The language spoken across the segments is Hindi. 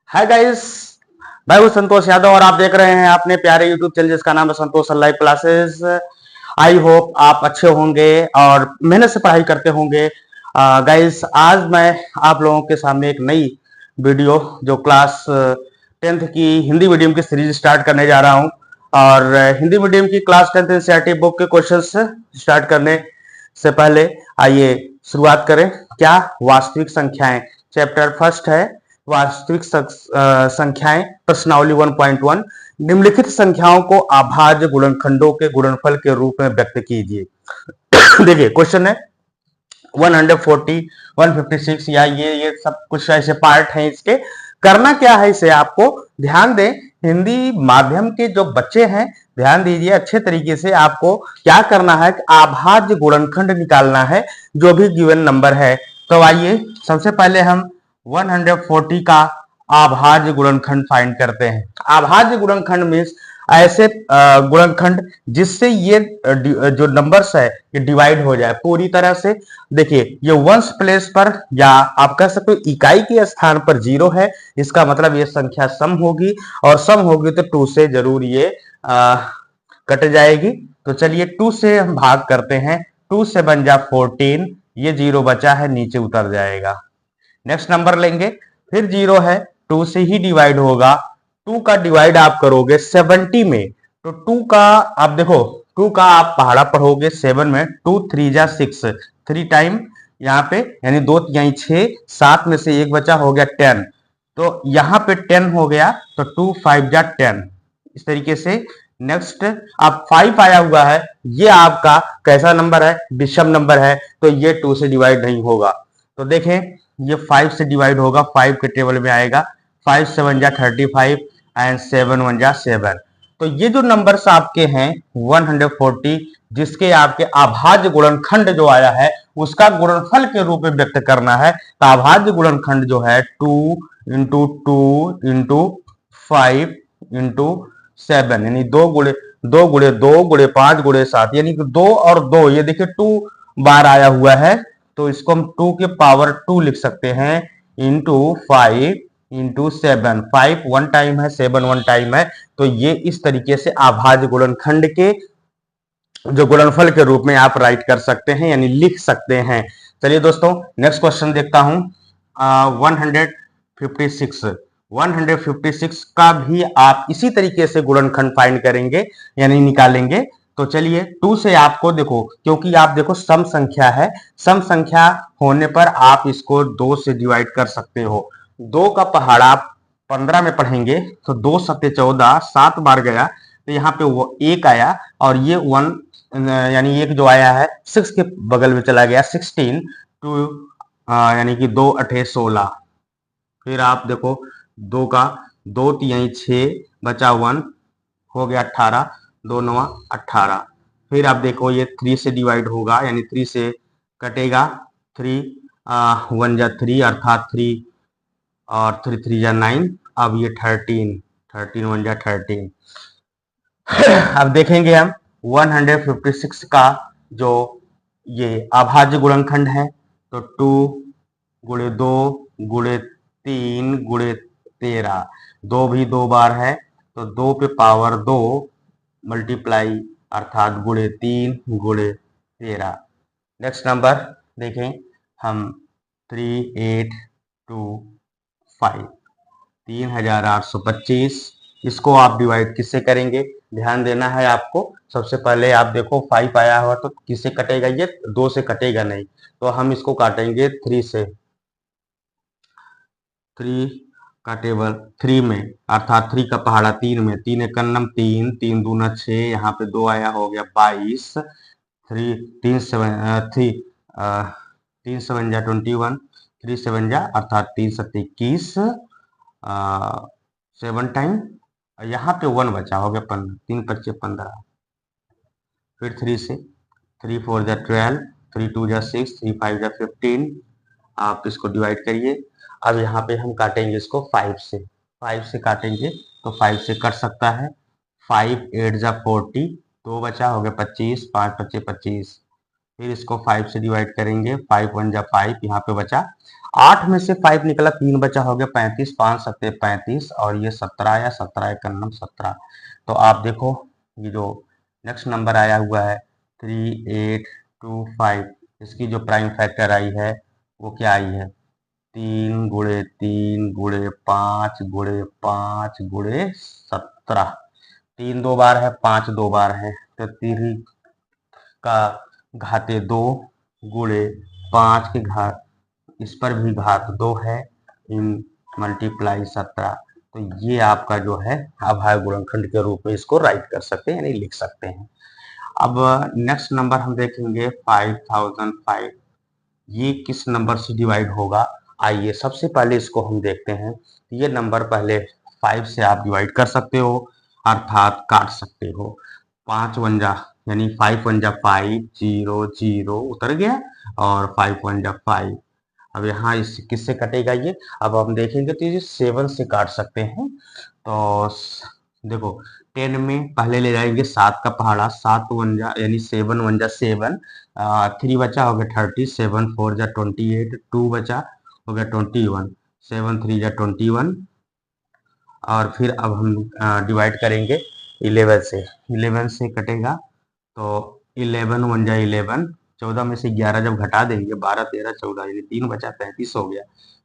हाय गाइस, मैं हूँ संतोष यादव और आप देख रहे हैं अपने प्यारे यूट्यूब चैनल जिसका नाम है संतोष लाइव क्लासेस। आई होप आप अच्छे होंगे और मेहनत से पढ़ाई करते होंगे। गाइस, आज मैं आप लोगों के सामने एक नई वीडियो जो क्लास 10th की हिंदी मीडियम की सीरीज स्टार्ट करने जा रहा हूँ। और हिंदी मीडियम की क्लास 10th एनसीईआरटी बुक के क्वेश्चंस स्टार्ट करने से पहले आइए शुरुआत करें। क्या वास्तविक संख्याएं चैप्टर फर्स्ट है, वास्तविक संख्याएं प्रश्नावली 1.1। निम्नलिखित संख्याओं को अभाज्य गुणनखंडों के गुणनफल के रूप में व्यक्त कीजिए। देखिए क्वेश्चन है 140, 156 या ये सब कुछ ऐसे पार्ट हैं इसके। करना क्या है इसे आपको ध्यान दें। हिंदी माध्यम के जो बच्चे हैं ध्यान दीजिए अच्छे तरीके से। आपको क्या करना है कि अभाज्य गुणनखंड निकालना है जो भी गिवन नंबर है। तो आइए सबसे पहले हम 140 का अभाज्य गुणनखंड फाइंड करते हैं। अभाज्य गुणनखंड मीन्स ऐसे गुणनखंड जिससे ये जो नंबर्स है ये डिवाइड हो जाए पूरी तरह से। देखिए ये वंस प्लेस पर या आप कह सकते हो इकाई के स्थान पर 0 है, इसका मतलब ये संख्या सम होगी और सम होगी तो 2 से जरूर ये कट जाएगी। तो चलिए 2 से हम भाग करते हैं। 2 से बन जा 14, ये 0 बचा है नीचे उतर जाएगा। नेक्स्ट नंबर लेंगे, फिर 0 है, 2 से ही डिवाइड होगा। 2 का डिवाइड आप करोगे 70 में, तो 2 का आप देखो 2 का आप पहाड़ा पढ़ोगे 7 में। 2 3 जा 6, 3 टाइम यहाँ पे यानी 2 यहीं 6, 7 में से एक बचा हो गया 10, तो यहाँ पे 10 हो गया। तो 2 5 जा 10 इस तरीके से। नेक्स्ट अब 5 आया हुआ है, ये आपका कैसा नंबर है, विषम नंबर है, तो ये 2 से डिवाइड नहीं होगा। तो देखें ये 5 से डिवाइड होगा, 5 के टेबल में आएगा। 5 7 जा 35 एंड 7 1 जा 7। तो ये जो नंबर्स आपके हैं 140 जिसके आपके अभाज्य गुणनखंड जो आया है उसका गुणनफल के रूप में व्यक्त करना है। तो अभाज्य गुणनखंड जो है 2 इंटू 2 इंटू 5 इंटू 7 यानी 2 गुणे 2 गुणे 2 गुणे 5 गुणे 7 यानी कि 2 और 2, ये देखिए 2 बार आया हुआ है तो इसको हम 2 के पावर 2 लिख सकते हैं इंटू 5 इंटू 7। 5 वन टाइम है, 7 वन टाइम है, तो ये इस तरीके से अभाज्य गुणनखंड के जो गुणनफल के रूप में आप राइट कर सकते हैं यानी लिख सकते हैं। चलिए दोस्तों नेक्स्ट क्वेश्चन देखता हूं। 156 156 का भी आप इसी तरीके से गुणनखंड फाइंड करेंगे यानी निकालेंगे। तो चलिए 2 से आपको देखो, क्योंकि आप देखो सम संख्या है, सम संख्या होने पर आप इसको 2 से डिवाइड कर सकते हो। 2 का पहाड़ा आप 15 में पढ़ेंगे तो 2 सत्ते 14, 7 बार गया तो यहाँ पे वो 1 आया और ये 1 यानी एक जो आया है 6 के बगल में चला गया 16 टू यानी कि 2 अठे 16। फिर आप देखो 2 का 2 3 6 बचा 1 हो गया 18, 2 9 18। फिर आप देखो ये 3 से डिवाइड होगा यानी 3 से कटेगा। 3 1 जा 3 अर्थात 3 और 3 3 जा 9। अब ये 13, 13 1 जा 13। अब देखेंगे हम 156 का जो ये अभाज्य गुणनखंड है तो 2 गुणे 2 गुणे 3 गुणे 13, 2 भी 2 बार है तो 2 पे पावर 2 मल्टीप्लाई अर्थात गुणे 3 गुणे 13। नेक्स्ट नंबर देखें हम 3825 3825। इसको आप डिवाइड किससे करेंगे, ध्यान देना है आपको। सबसे पहले आप देखो 5 आया हुआ तो किससे कटेगा, ये 2 से कटेगा नहीं, तो हम इसको काटेंगे 3 से। 3 का टेबल 3 में अर्थात 3 का पहाड़ा 3 में, 3 एक नम 3, 3 दूना 6, यहाँ पे 2 आया हो गया 22। 3 3 7 3 3 7 जा 21, 3 7 जा अर्थात 3 7 21, 7 टाइम यहाँ पे 1 बचा हो गया 15, 3 25 15। फिर 3 से 3 4 जा 12, 3 2 जा 6, 3 5 जा 15। आप इसको डिवाइड करिए। अब यहाँ पे हम काटेंगे इसको 5 से, 5 से काटेंगे तो 5 से कट सकता है। 5 8 जा 40, 2 बचा हो गया 25, 5 25 25। फिर इसको 5 से डिवाइड करेंगे, 5 1 जा 5, यहाँ पे बचा 8 में से 5 निकला, 3 बचा, हो गया 35, 5 सत्ते 35 और ये 17 आया, 17 एक नंबर 17। तो आप देखो ये जो नेक्स्ट नंबर आया हुआ है 3825, इसकी जो प्राइम फैक्टर आई है वो क्या आई है, 3 गुणे 3 गुणे 5 गुणे 5 गुणे 17। 3 दो बार है, 5 दो बार है, तो 3 का घाते 2 गुणे 5 के घात, इस पर भी घात 2 है, इन मल्टीप्लाई 17। तो ये आपका जो है अभाज्य गुणनखंड के रूप में इसको राइट कर सकते हैं, यानी लिख सकते हैं। अब नेक्स्ट नंबर हम देखेंगे 5005, ये किस नंबर से डिवाइड होगा। आइए सबसे पहले इसको हम देखते हैं। ये नंबर पहले 5 से आप डिवाइड कर सकते हो, अर्थात काट सकते हो। 5 वन जा यानी 5 वन जा 5, 0 0 उतर गया, और 5 वन जा 5। अब यहाँ इस किससे कटेगा ये, अब हम देखेंगे तो ये 7 से काट सकते हैं। तो देखो 10 में पहले ले जाएंगे 7 का पहाड़ा, 7 वन जा यानी 7 वन जा 7, 3 बचा हो गया 30, 7 4 जा 28, 2 बचा हो गया 21, 7 3 जा 21, और फिर अब हम डिवाइड करेंगे 11 से, 11 से कटेगा तो 11 वन जा 11, 14 में से 11 जब घटा देंगे 12 13 14 यानी 3 बचा 35 हो गया,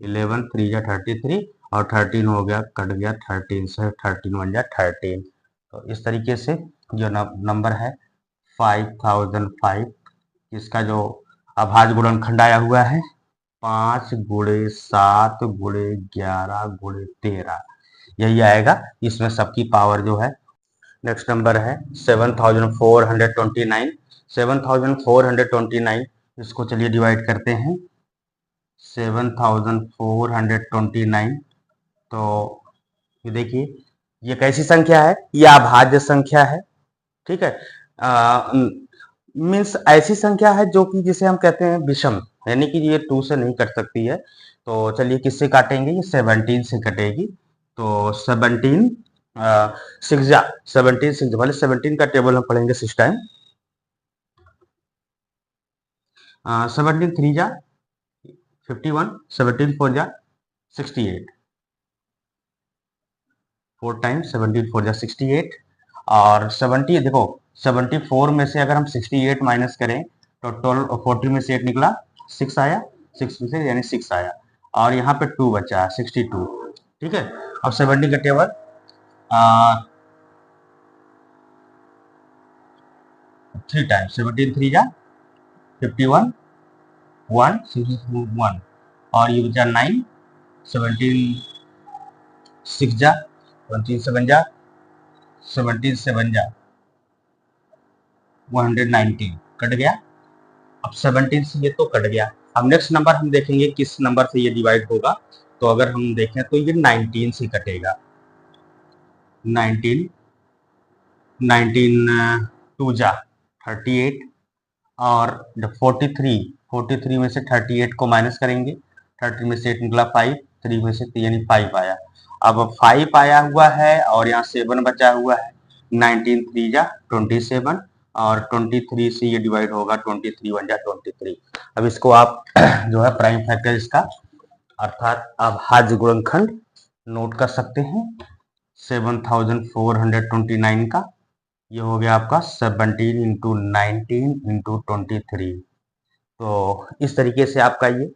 11 3 जा 33 और 13 हो गया, कट गया 13 से, 13 वन जा 13। तो इस तरीके से जो नंबर है 5005, इसका जो अभाज्य गुणनखंड आया हुआ है 5 गुणे 7 गुणे 11 गुणे 13, यही आएगा। इसमें सबकी पावर जो है। नेक्स्ट नंबर है 7429, 7429, इसको चलिए डिवाइड करते हैं। 7429, तो ये देखिए ये कैसी संख्या है, ये अभाज्य संख्या है, ठीक है। मीन्स ऐसी संख्या है जो कि जिसे हम कहते हैं विषम, यानी कि ये 2 से नहीं कट सकती है। तो चलिए किससे काटेंगे, ये 17 से कटेगी। तो 17 6 जा 17 6 वाले 17 का टेबल हम पढ़ेंगे 6 टाइम। 17 3 जा 51, 17 4 जा 68, 4 टाइम 17 4 जा 68, और 70 देखो 74 में से अगर हम 68 माइनस करें तो 40 में से 8 निकला, 6 आया, 6 में से यानी 6 आया, और यहाँ पे 2 बचा 62, ठीक है। अब 70 का टेबल 3 टाइम 17 3 जा 51, 1 1, और ये बचा 9, 17 6 जा 17 7 जा 17 7 जा 119, कट गया। अब 17 से ये तो कट गया। अब नेक्स्ट नंबर हम देखेंगे किस नंबर से ये डिवाइड होगा। तो अगर हम देखें तो ये 19 से कटेगा, 19 19 2 जा 38, और जब 43 में से 38 को माइनस करेंगे, 30 में से 8 निकला 5, 3 में से यानी 5 आया। अब 5 आया हुआ है और यहाँ 7 बचा हुआ है, 19 3 जा 27, और 23 से ये डिवाइड होगा, 23 1 जा 23। अब इसको आप जो है प्राइम फैक्टर इसका अर्थात अभाज्य गुणनखंड नोट कर सकते हैं। 7429 का ये हो गया आपका 17 इंटू 19 इंटू 23। तो इस तरीके से आपका ये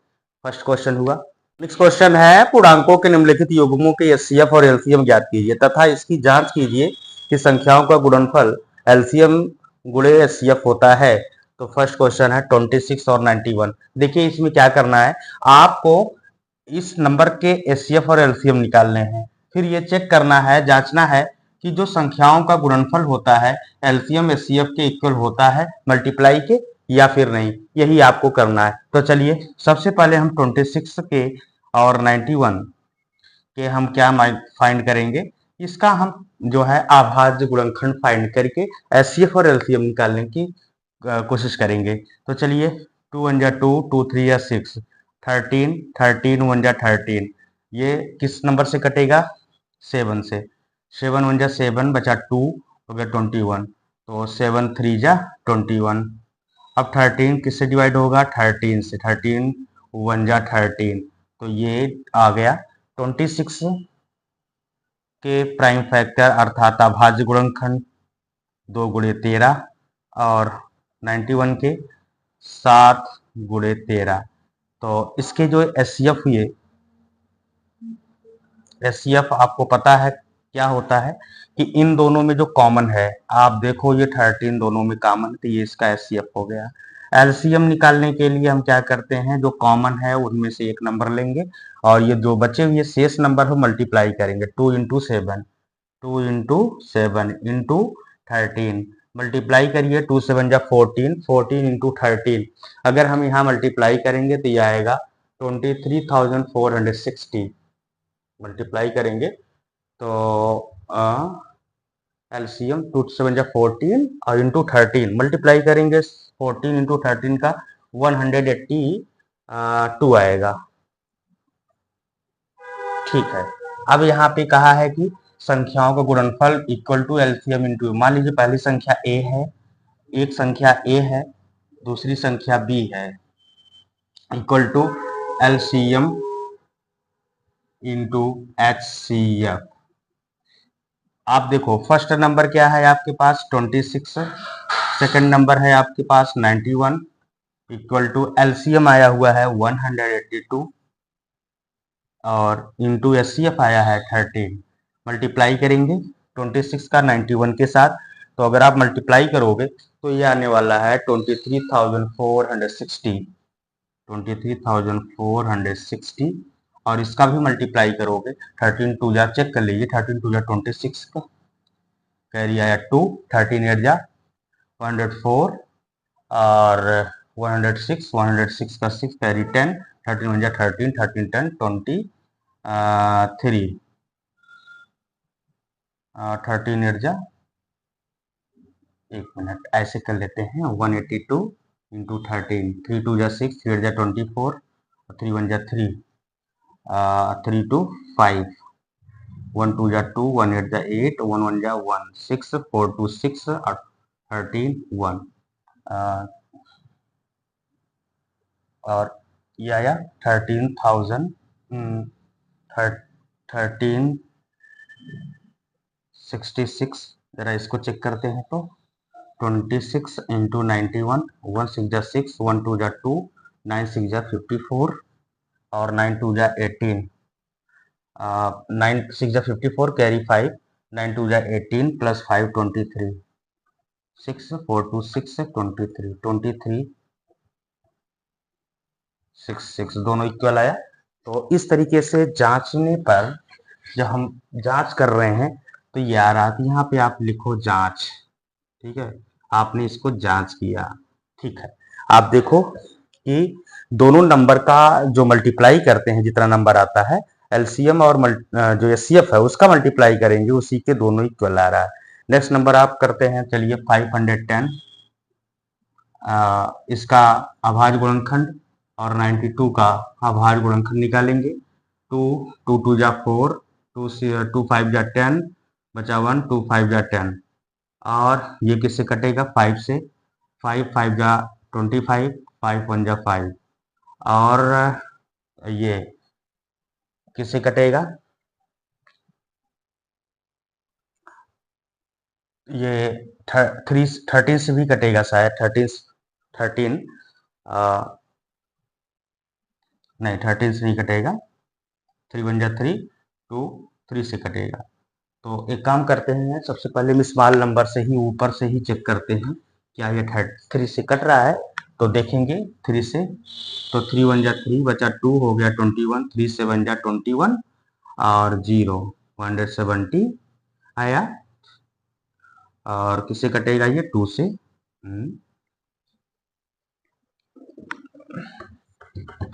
फर्स्ट क्वेश्चन हुआ। नेक्स्ट क्वेश्चन है पूर्णांकों के निम्नलिखित युग्मों के एचसीएफ और एलसीएम ज्ञात कीजिए तथा इसकी जांच कीजिए कि संख्याओं का गुणनफल एलसीएम गुणे एचसीएफ होता है। तो फर्स्ट क्वेश्चन है 26 और 91। देखिए इसमें क्या करना है, आपको इस नंबर के एचसीएफ और एलसीएम निकालने हैं, फिर ये चेक करना है, जांचना है कि जो संख्याओं का गुणनफल होता है एलसीएम एचसीएफ के इक्वल होता है मल्टीप्लाई के या फिर नहीं, यही आपको करना है। तो चलिए सबसे पहले हम 26 के और 91 के हम क्या फाइंड करेंगे, इसका हम जो है अभाज्य गुणनखंड फाइंड करके एचसीएफ और एलसीएम निकालने की कोशिश करेंगे। तो चलिए 2 1 जा 2, 2 3 जा 6, 13 13 1 जा 13, ये किस नंबर से कटेगा, 7 से, 7 1 जा 7 बचा 2 हो गया 21, तो 7 3 जा 21, अब 13 किससे डिवाइड होगा? 13 से। 13 वन जा 13, तो ये आ गया 26 के प्राइम फैक्टर अर्थात अभाज्य गुणनखंड 2 गुणे 13 और 91 के 7 गुणे 13। तो इसके जो एचसीएफ हुए, एचसीएफ आपको पता है क्या होता है कि इन दोनों में जो कॉमन है, आप देखो ये 13 दोनों में कॉमन, तो ये इसका एचसीएफ हो गया। एलसीएम निकालने के लिए हम क्या करते हैं, जो कॉमन है उनमें से एक नंबर लेंगे और ये जो बचे हुए शेष नंबर हो मल्टीप्लाई करेंगे। 2 इंटू 7, 2 इंटू 7 इंटू 13, मल्टीप्लाई करिए। 2 7 जा 14, 14 इंटू 13, अगर हम यहाँ मल्टीप्लाई करेंगे तो ये आएगा 23,460। मल्टीप्लाई करेंगे तो एलसीएम 2 7 जा 14 और इंटू 13 मल्टीप्लाई करेंगे, 14 इंटू 13 का 182 आएगा। ठीक है, अब यहाँ पे कहा है कि संख्याओं का गुणनफल इक्वल टू एलसीएम इंटू। मान लीजिए पहली संख्या ए है, एक संख्या ए है, दूसरी संख्या बी है, equal to LCM into HCF. आप देखो फर्स्ट नंबर क्या है आपके पास 26, सेकंड नंबर है आपके पास 91, इक्वल टू एलसीएम आया हुआ है 182 और इंटू एचसीएफ आया है 13। मल्टीप्लाई करेंगे 26 का 91 के साथ, तो अगर आप मल्टीप्लाई करोगे तो ये आने वाला है 23,460, 23,460 और इसका भी मल्टीप्लाई करोगे 13 टू जा, चेक कर लीजिए 13 टू जा 26 का कैरी आया 2, 13 8 जा 104 और 106, 106 का 6 कैरी 10, 13 1 जा 13, 13 10 23, 13 8 जा, एक मिनट ऐसे कर लेते हैं 182 इंटू 13, 3 2 जा 6, 3 8 जा 24, 3 1 जा 3, 3 2 5, 1 2 जा 2, 1 8 जा 8, 1 1 जा 1, 6 4 2 6 और 13 1 और ये आया 13,000 1366। जरा इसको चेक करते हैं तो 26 इंटू 91, 1 6 जा 6, 1 2 जा 2, 9 6 जा 54 और 9 2 जा 18, 9 6 जा 54 कैरी 5, 9 2 जा 18 प्लस 5 23, 6 4 2 6 23, 23 6 6 दोनों इक्वल आया। तो इस तरीके से जांचने पर जब हम जांच कर रहे हैं तो ये आ रहा था, यहाँ पे आप लिखो जांच, ठीक है, आपने इसको जांच किया, ठीक है। आप देखो कि दोनों नंबर का जो मल्टीप्लाई करते हैं, जितना नंबर आता है एलसीएम और जो एचसीएफ है उसका मल्टीप्लाई करेंगे, उसी के दोनों इक्वल आ रहा है। नेक्स्ट नंबर आप करते हैं, चलिए 510, इसका अभाज्य गुणनखंड और 92 का अभाज्य गुणनखंड निकालेंगे। 2 2 2 जा 4, 2 5 जा 10, बचा 1, 2 5 जा 10 और ये किससे कटेगा 5 से, 5 5 जा 25, 5 1 जा 5 और ये किससे कटेगा, ये 13 से भी कटेगा शायद, 13 नहीं 13 से नहीं कटेगा, 3 1 जा 3, 2 3 से कटेगा। तो एक काम करते हैं, सबसे पहले हम स्मॉल नंबर से ही ऊपर से ही चेक करते हैं क्या ये 3 से कट रहा है, तो देखेंगे 3 से, तो 3 1 जा 3 बचा 2 हो गया 21, 3 7 जा 21 और 0 170 आया और किससे कटेगा ये 2 से।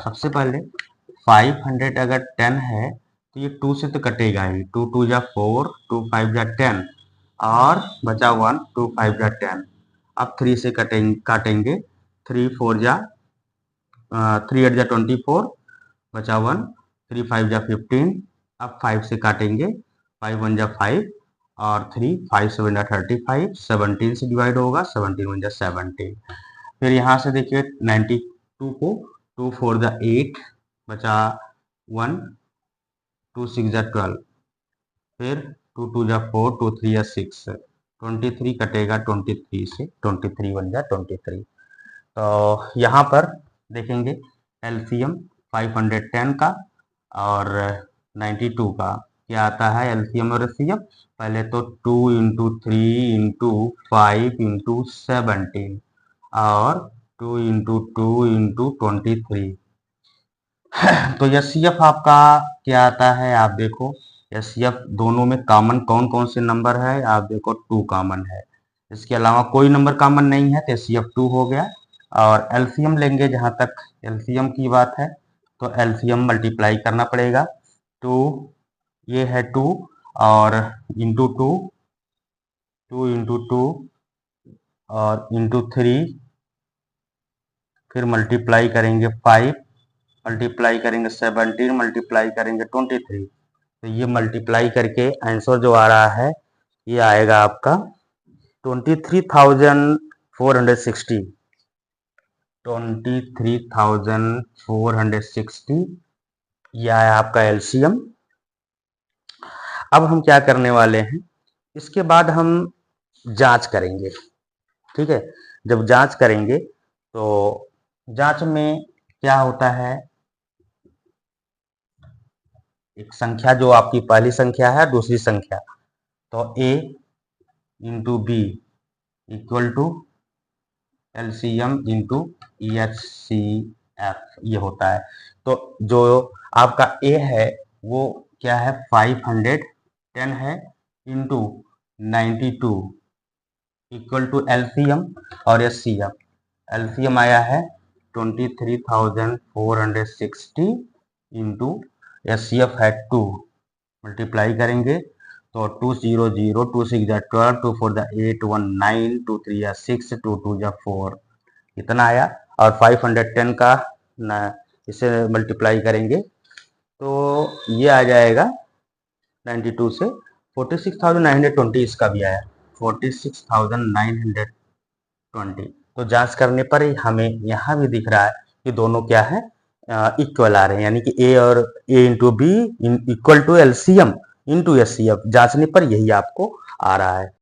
सबसे पहले 500 अगर 10 है तो ये 2 से तो कटेगा ही, 2 2 जा 4, 2 5 जा 10 और बचा 1, 2 5 जा 10। अब 3 से काटेंगे 3 4 जा 3 8 जा 24, बचा 1, 3 5 जा 15। अब 5 से काटेंगे, 5 1 जा 5 और 3 5 7 जा 35, 17 से डिवाइड होगा, 17 1 जा 17। फिर यहाँ से देखिए 92 को 2 4 द 8 बचा 1, 2 6 द 12, फिर 2 2 जा 4, 2 3 या 6, 23 कटेगा 23 से, 23 बन जा 23। तो यहाँ पर देखेंगे एलसीएम 510 का और 92 का क्या आता है एलसीएम और एचसीएफ। पहले तो 2 इंटू 3 इंटू 5 इंटू 17 और 2 इंटू 2 इंटू 23। तो एचसीएफ आपका क्या आता है आप देखो, एचसीएफ दोनों में कॉमन कौन कौन से नंबर है आप देखो, 2 कॉमन है, इसके अलावा कोई नंबर कॉमन नहीं है तो एचसीएफ 2 हो गया। और एलसीएम लेंगे, जहां तक एलसीएम की बात है तो एलसीएम मल्टीप्लाई करना पड़ेगा। 2 ये है 2 और इंटू 2, 2 इंटू 2 और इंटू 3, फिर मल्टीप्लाई करेंगे 5, मल्टीप्लाई करेंगे 17, मल्टीप्लाई करेंगे 23। तो ये मल्टीप्लाई करके आंसर जो आ रहा है ये आएगा आपका 23,460, 23,460 यह है आपका एलसीएम। अब हम क्या करने वाले हैं, इसके बाद हम जांच करेंगे। ठीक है, जब जांच करेंगे तो जांच में क्या होता है, एक संख्या जो आपकी पहली संख्या है दूसरी संख्या, तो a into B equal to LCM into HCF ये होता है। तो जो आपका a है वो क्या है 510 है इंटू 92 इक्वल टू एलसीएम और एचसीएफ। एलसीएम आया है 23,460 इंटू एचसीएफ है 2, मल्टीप्लाई करेंगे तो 2 0 0, 2 6 जा 12, 2 4 जा 8, 1 9, 2 3 जा 6, 2 2 जा 4 इतना आया। और 510 का ना इसे मल्टीप्लाई करेंगे तो ये आ जाएगा 92 से 46,920, इसका भी आया 46,920। तो जांच करने पर हमें यहाँ भी दिख रहा है कि दोनों क्या है इक्वल आ रहे हैं, यानी कि ए और A into B equal to LCM into HCF, जांचने पर यही आपको आ रहा है।